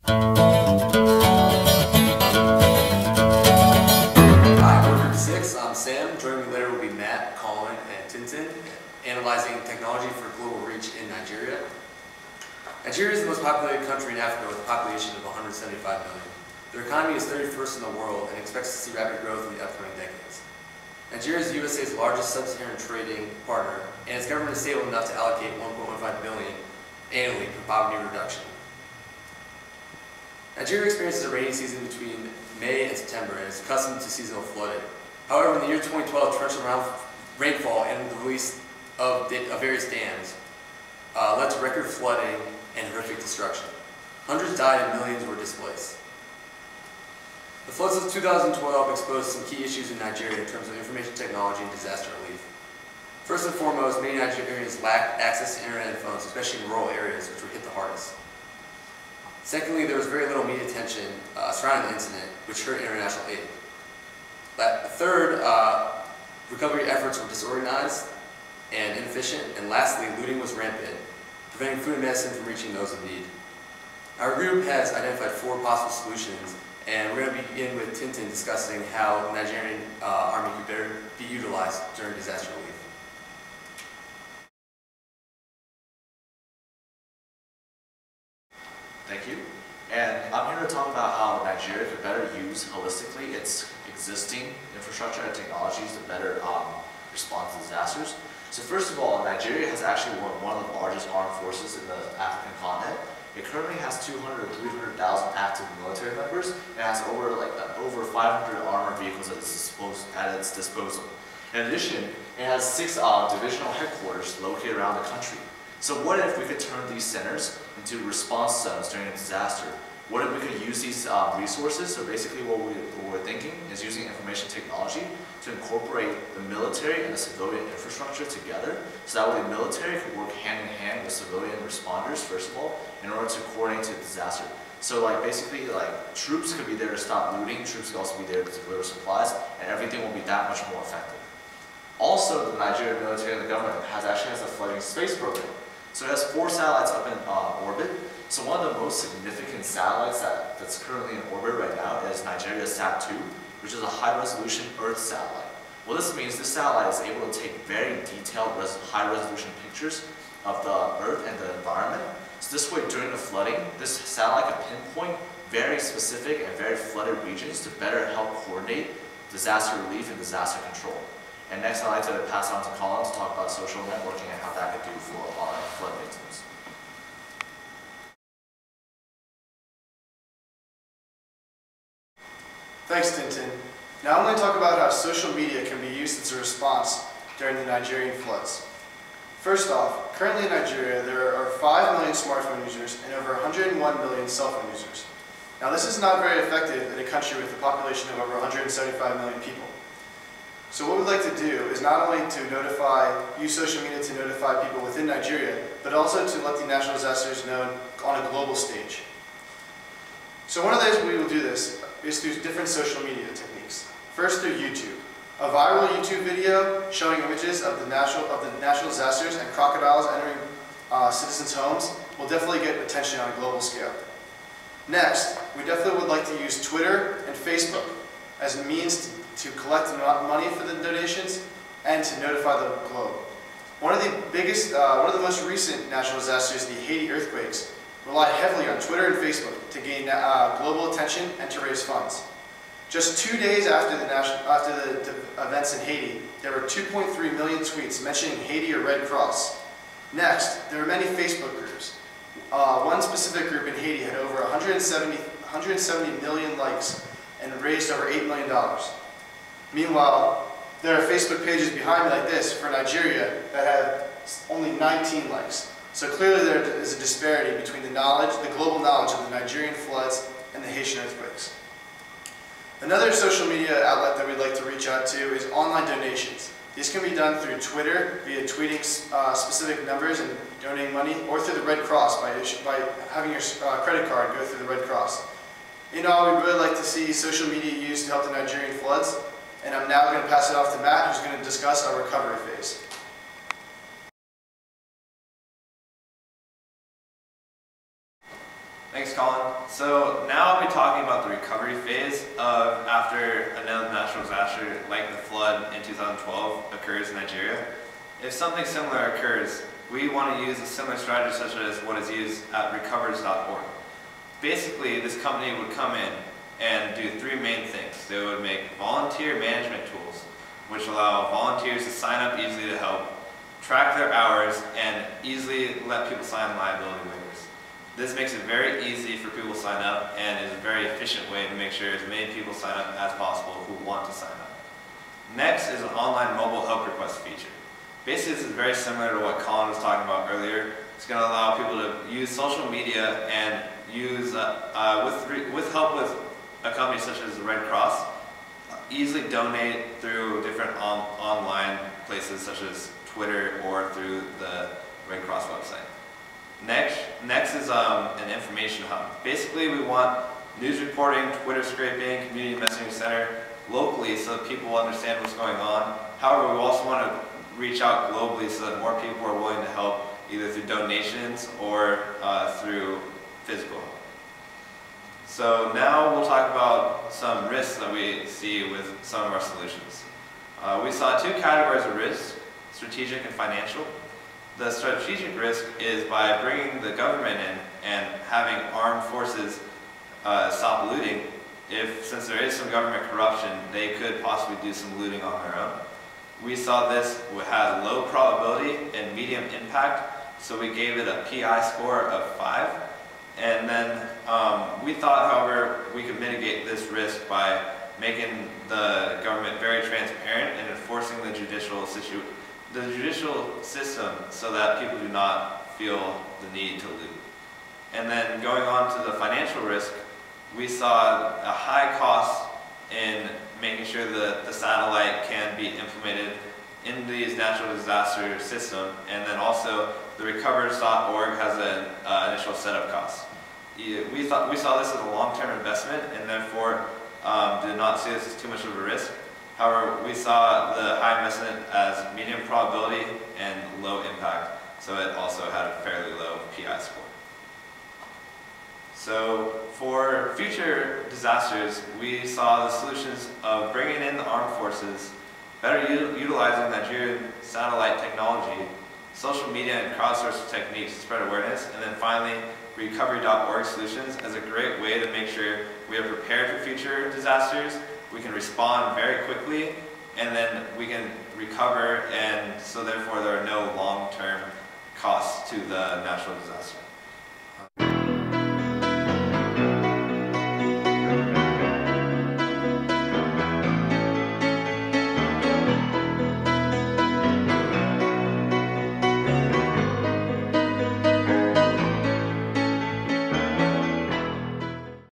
Group 6, I'm Sam. Joining me later will be Matt, Colin, and Tintin, analyzing technology for global reach in Nigeria. Nigeria is the most populated country in Africa with a population of 175 million. Their economy is 31st in the world and expects to see rapid growth in the upcoming decades. Nigeria is the USA's largest sub-Saharan trading partner, and its government is stable enough to allocate $1.15 billion annually for poverty reduction. Nigeria experiences a rainy season between May and September and is accustomed to seasonal flooding. However, in the year 2012, torrential rainfall and the release of various dams led to record flooding and horrific destruction. Hundreds died and millions were displaced. The floods of 2012 exposed some key issues in Nigeria in terms of information technology and disaster relief. First and foremost, many Nigerians lack access to internet and phones, especially in rural areas, which were hit the hardest. Secondly, there was very little media attention surrounding the incident, which hurt international aid. Third, recovery efforts were disorganized and inefficient. And lastly, looting was rampant, preventing food and medicine from reaching those in need. Our group has identified 4 possible solutions, and we're going to begin with Tintin discussing how the Nigerian Army could better be utilized during disaster relief. Thank you. And I'm here to talk about how Nigeria could better use holistically its existing infrastructure and technologies to better respond to disasters. So first of all, Nigeria has actually one of the largest armed forces in the African continent. It currently has 200 or 300,000 active military members and has over 500 armored vehicles at its disposal. In addition, it has 6 divisional headquarters located around the country. So what if we could turn these centers into response zones during a disaster? What if we could use these resources? So basically what we're thinking is using information technology to incorporate the military and the civilian infrastructure together, so that way the military could work hand in hand with civilian responders, first of all, in order to coordinate to disaster. So basically troops could be there to stop looting, troops could also be there to deliver supplies, and everything will be that much more effective. Also, the Nigerian military and the government actually has a flooding space program. So it has 4 satellites up in orbit. So one of the most significant satellites that's currently in orbit right now is Nigeria Sat-2, which is a high-resolution Earth satellite. What this means, this satellite is able to take very detailed, high-resolution pictures of the Earth and the environment. So this way, during the flooding, this satellite can pinpoint very specific and very flooded regions to better help coordinate disaster relief and disaster control. And next, I'd like to pass on to Colin to talk about social networking and how that could do for flood victims. Thanks, Tintin. Now I'm going to talk about how social media can be used as a response during the Nigerian floods. First off, currently in Nigeria, there are 5 million smartphone users and over 101 million cell phone users. Now this is not very effective in a country with a population of over 175 million people. So what we'd like to do is not only to use social media to notify people within Nigeria, but also to let the natural disasters known on a global stage. So one of the ways we will do this is through different social media techniques. First, through YouTube. A viral YouTube video showing images of the natural disasters and crocodiles entering citizens' homes will definitely get attention on a global scale. Next, we definitely would like to use Twitter and Facebook as a means to collect money for the donations and to notify the globe. One of the most recent natural disasters, the Haiti earthquakes, relied heavily on Twitter and Facebook to gain global attention and to raise funds. Just 2 days after the events in Haiti, there were 2.3 million tweets mentioning Haiti or Red Cross. Next, there were many Facebook groups. One specific group in Haiti had over 170 million likes and raised over $8 million. Meanwhile, there are Facebook pages behind me like this for Nigeria that have only 19 likes. So clearly there is a disparity between the global knowledge of the Nigerian floods and the Haitian earthquakes. Another social media outlet that we'd like to reach out to is online donations. These can be done through Twitter, via tweeting specific numbers and donating money, or through the Red Cross by having your credit card go through the Red Cross. In all, we'd really like to see social media used to help the Nigerian floods, and I'm now going to pass it off to Matt, who's going to discuss our recovery phase. Thanks, Colin. So now I'll be talking about the recovery phase of after another natural disaster like the flood in 2012 occurs in Nigeria. If something similar occurs, we want to use a similar strategy such as what is used at recovers.org. Basically, this company would come in and do three main things. They would make volunteer management tools, which allow volunteers to sign up easily to help, track their hours, and easily let people sign liability waivers. This makes it very easy for people to sign up and is a very efficient way to make sure as many people sign up as possible who want to sign up. Next is an online mobile help request feature. Basically, this is very similar to what Colin was talking about earlier. It's going to allow people to use social media and use, with help with a company such as the Red Cross, easily donate through different online places such as Twitter or through the Red Cross website. Next is an information hub. Basically, we want news reporting, Twitter scraping, community messaging center locally so that people will understand what's going on. However, we also want to reach out globally so that more people are willing to help either through donations or through physical help. So now we'll talk about some risks that we see with some of our solutions. We saw two categories of risk, strategic and financial. The strategic risk is by bringing the government in and having armed forces stop looting. Since there is some government corruption, they could possibly do some looting on their own. We saw this has low probability and medium impact, so we gave it a PI score of 5. And then we thought, however, we could mitigate this risk by making the government very transparent and enforcing the judicial system so that people do not feel the need to loot. And then going on to the financial risk, we saw a high cost in making sure that the satellite can be implemented in these natural disaster system, and then also the recovers.org has an initial setup cost. We saw this as a long-term investment and therefore did not see this as too much of a risk. However, we saw the high investment as medium probability and low impact, so it also had a fairly low PI score. So for future disasters, we saw the solutions of bringing in the armed forces, better utilizing Nigerian satellite technology, social media and crowdsourced techniques to spread awareness, and then finally recovery.org solutions as a great way to make sure we are prepared for future disasters, we can respond very quickly, and then we can recover, and so therefore there are no long-term costs to the natural disaster.